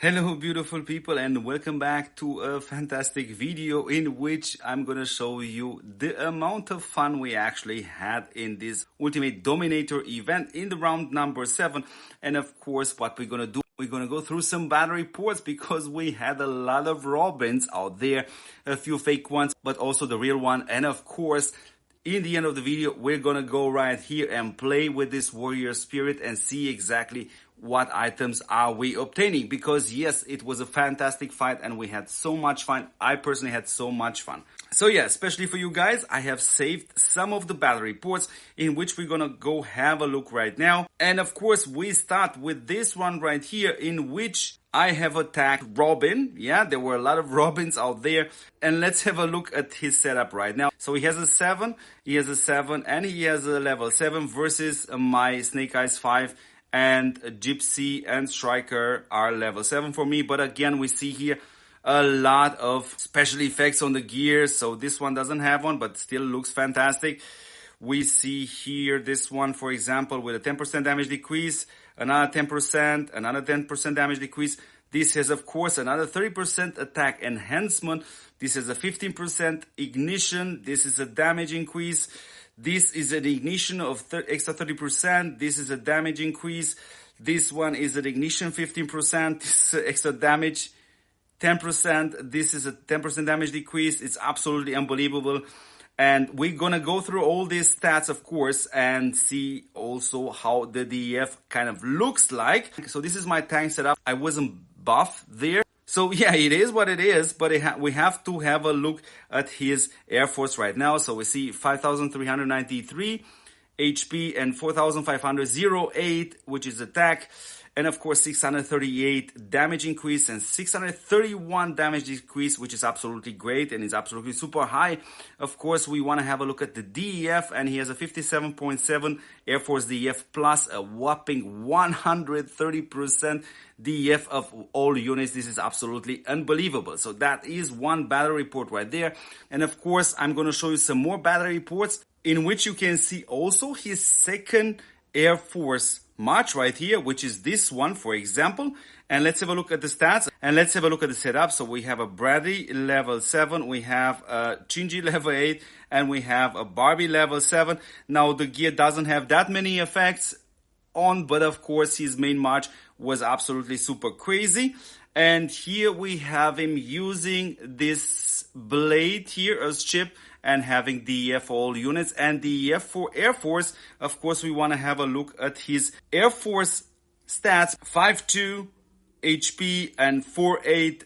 Hello beautiful people, and welcome back to a fantastic video in which I'm gonna show you the amount of fun we actually had in this Ultimate Dominator event in the round number 7. And of course what we're gonna do, we're gonna go through some battery ports because we had a lot of Robins out there, a few fake ones but also the real one. And of course in the end of the video, we're gonna go right here and play with this warrior spirit and see exactly what items are we obtaining. Because yes, it was a fantastic fight and we had so much fun. I personally had so much fun. So yeah, especially for you guys, I have saved some of the battle reports in which we're gonna go have a look right now. And of course, we start with this one right here in which I have attacked Robin. Yeah, there were a lot of Robins out there. And let's have a look at his setup right now. So he has a 7, he has a 7, and he has a level 7 versus my Snake Eyes 5 and Gypsy and Striker are level 7 for me. But again, we see here a lot of special effects on the gear. So this one doesn't have one, but still looks fantastic. We see here this one, for example, with a 10% damage decrease, another 10%, another 10% damage decrease. This has, of course, another 30% attack enhancement. This is a 15% ignition. This is a damage increase. This is an ignition of extra 30%. This is a damage increase. This one is an ignition 15%. This is extra damage 10%. This is a 10% damage decrease. It's absolutely unbelievable. And we're gonna go through all these stats, of course, and see also how the DEF kind of looks like. So this is my tank setup. I wasn't buff there. So yeah, it is what it is, but we have to have a look at his Air Force right now. So we see 5,393 HP and 4,508, which is attack. And of course, 638 damage increase and 631 damage decrease, which is absolutely great and is absolutely super high. Of course, we want to have a look at the DEF, and he has a 57.7 Air Force DEF plus a whopping 130% DEF of all units. This is absolutely unbelievable. So that is one battle report right there. And of course, I'm going to show you some more battle reports in which you can see also his second Air Force March right here, which is this one, for example. And let's have a look at the stats and let's have a look at the setup. So we have a Bradley level 7, we have a Chingy level 8, and we have a Barbie level 7. Now the gear doesn't have that many effects on, but of course his main march was absolutely super crazy. And here we have him using this blade here as chip and having DEF for all units and DEF for Air Force. Of course, we want to have a look at his Air Force stats, 5.2 HP and 4.8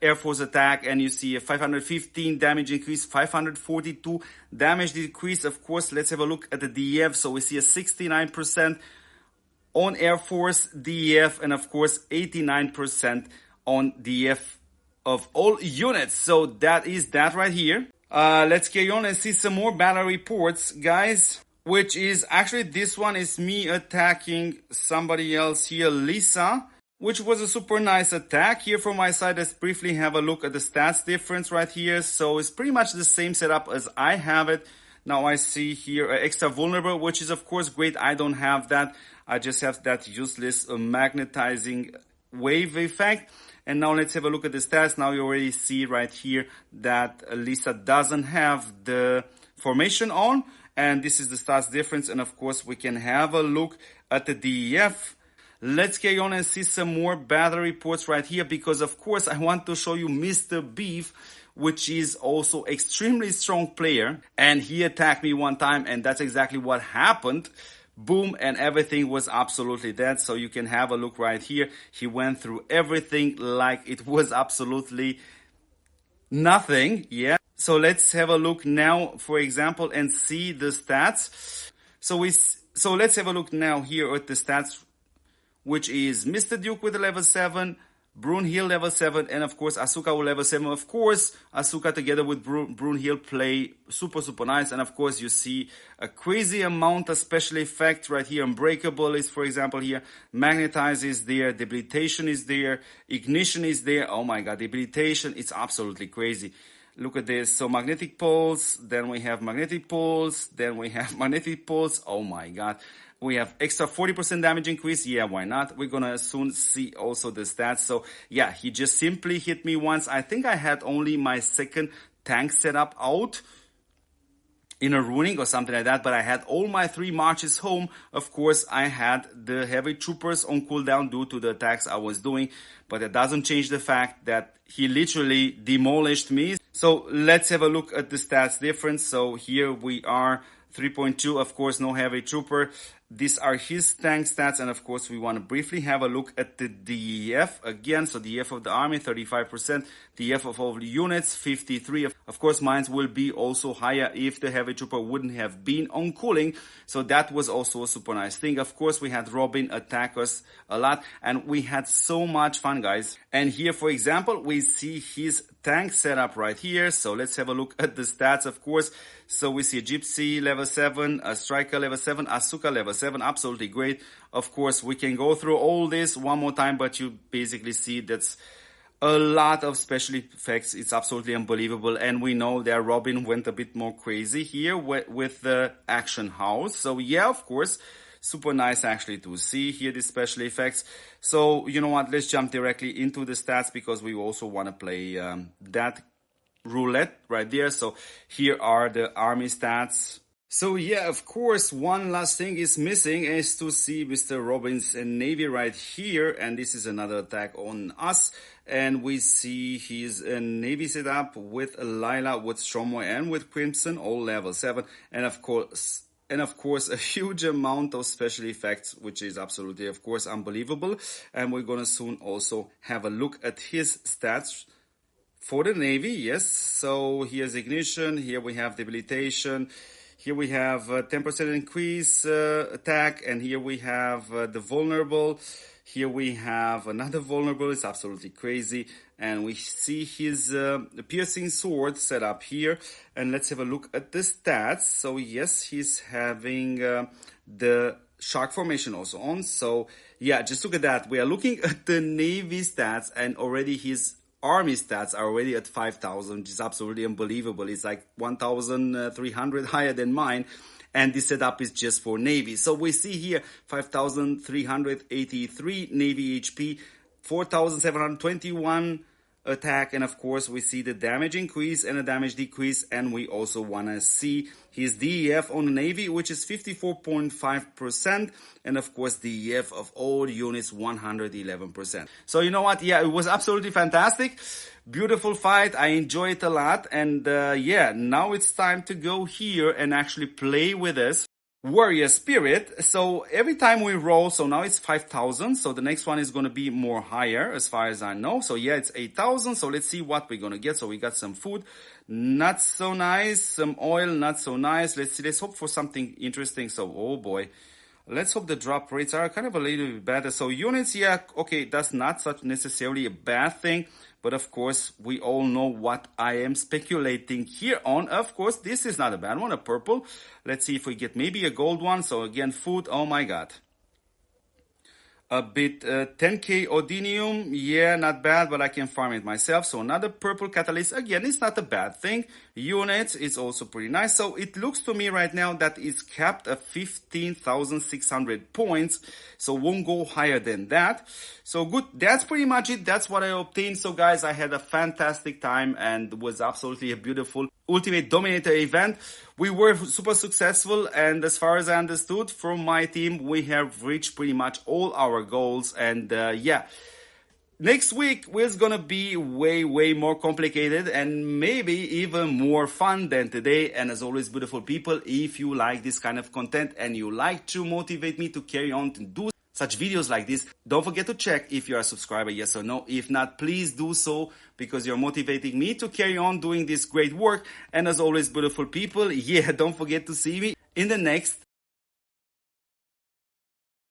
Air Force attack, and you see a 515 damage increase, 542 damage decrease. Of course, let's have a look at the DEF. So we see a 69% on Air Force DEF and of course 89% on DEF of all units. So that is that right here. Let's carry on and see some more battle reports, guys, which is actually this one is me attacking somebody else here, Lisa, which was a super nice attack. Here from my side, let's briefly have a look at the stats difference right here. So it's pretty much the same setup as I have it. Now I see here extra vulnerable, which is of course great. I don't have that. I just have that useless magnetizing wave effect. And now let's have a look at the stats. Now you already see right here that Lisa doesn't have the formation on. And this is the stats difference. And of course, we can have a look at the DEF. Let's carry on and see some more battle reports right here. Because of course, I want to show you Mr. Beef, which is also extremely strong player. And he attacked me one time, and that's exactly what happened. Boom, and everything was absolutely dead. So you can have a look right here. He went through everything like it was absolutely nothing. Yeah. So let's have a look now, for example, and see the stats. So let's have a look now here at the stats, which is Mr. Duke with a level 7, Brunhild level 7, and of course Asuka with level 7. Of course, Asuka together with Brunhild play super nice. And of course, you see a crazy amount of special effects right here. Unbreakable is, for example, here. Magnetize is there. Debilitation is there. Ignition is there. Oh my god, debilitation. It's absolutely crazy. Look at this. So magnetic pulse, then we have magnetic pulse, then we have magnetic pulse. Oh my God. We have extra 40% damage increase. Yeah, why not? We're gonna soon see also the stats. So yeah, he just simply hit me once. I think I had only my second tank setup out in a ruining or something like that, but I had all my 3 marches home. Of course, I had the heavy troopers on cooldown due to the attacks I was doing, but it doesn't change the fact that he literally demolished me. So let's have a look at the stats difference. So here we are, 3.2, of course, no heavy trooper. These are his tank stats, and of course we want to briefly have a look at the DEF again. So DEF of the army, 35%, DEF of all the units, 53. Of course, mine will be also higher if the heavy trooper wouldn't have been on cooling. So that was also a super nice thing. Of course, we had Robin attack us a lot, and we had so much fun, guys. And here, for example, we see his tank setup right here. So let's have a look at the stats, of course. So we see a Gypsy level 7, a Striker level 7, Asuka level 7, absolutely great. Of course, we can go through all this one more time, but you basically see that's a lot of special effects. It's absolutely unbelievable. And we know that Robin went a bit more crazy here with the action house. So yeah, of course, super nice actually to see here the special effects. So you know what, let's jump directly into the stats because we also want to play that roulette right there. So here are the army stats. So yeah, of course, one last thing is missing is to see Mr. Robin's Navy right here. And this is another attack on us. And we see his Navy setup with Lila, with Stromway, and with Crimson, all level 7. And of course, a huge amount of special effects, which is absolutely, of course, unbelievable. And we're going to soon also have a look at his stats for the Navy. Yes, so here's ignition, here we have debilitation, here we have 10% increase attack, and here we have the vulnerable, here we have another vulnerable. It's absolutely crazy. And we see his piercing sword set up here, and let's have a look at the stats. So yes, he's having the shark formation also on. So yeah, just look at that. We are looking at the Navy stats, and already his army stats are already at 5,000, which is absolutely unbelievable. It's like 1,300 higher than mine. And this setup is just for Navy. So we see here 5,383 Navy HP, 4,721 attack, and of course we see the damage increase and the damage decrease, and we also want to see his DEF on the Navy, which is 54.5%, and of course DEF of all units 111%. So you know what, yeah, it was absolutely fantastic, beautiful fight. I enjoyed it a lot, and yeah, now it's time to go here and actually play with this warrior spirit. So every time we roll, so now it's 5,000. So the next one is going to be more higher as far as I know. So yeah, it's 8,000. So let's see what we're going to get. So we got some food, not so nice. Some oil, not so nice. Let's see. Let's hope for something interesting. So, oh boy. Let's hope the drop rates are kind of a little bit better. So units, yeah, okay, that's not such necessarily a bad thing. But of course, we all know what I am speculating here on. Of course, this is not a bad one, a purple. Let's see if we get maybe a gold one. So again, food, oh my God. A bit 10k Odinium, yeah, not bad, but I can farm it myself. So another purple catalyst, again, it's not a bad thing. Units is also pretty nice. So it looks to me right now that it's capped at 15,600 points. So won't go higher than that. So good, that's pretty much it. That's what I obtained. So guys, I had a fantastic time and it was absolutely a beautiful Ultimate Dominator event. We were super successful, and as far as I understood from my team, we have reached pretty much all our goals. And yeah, next week is gonna be way more complicated and maybe even more fun than today. And as always, beautiful people, if you like this kind of content and you like to motivate me to carry on to do such videos like this, don't forget to check if you are a subscriber, yes or no. If not, please do so, because you're motivating me to carry on doing this great work. And as always, beautiful people, yeah, don't forget to see me in the next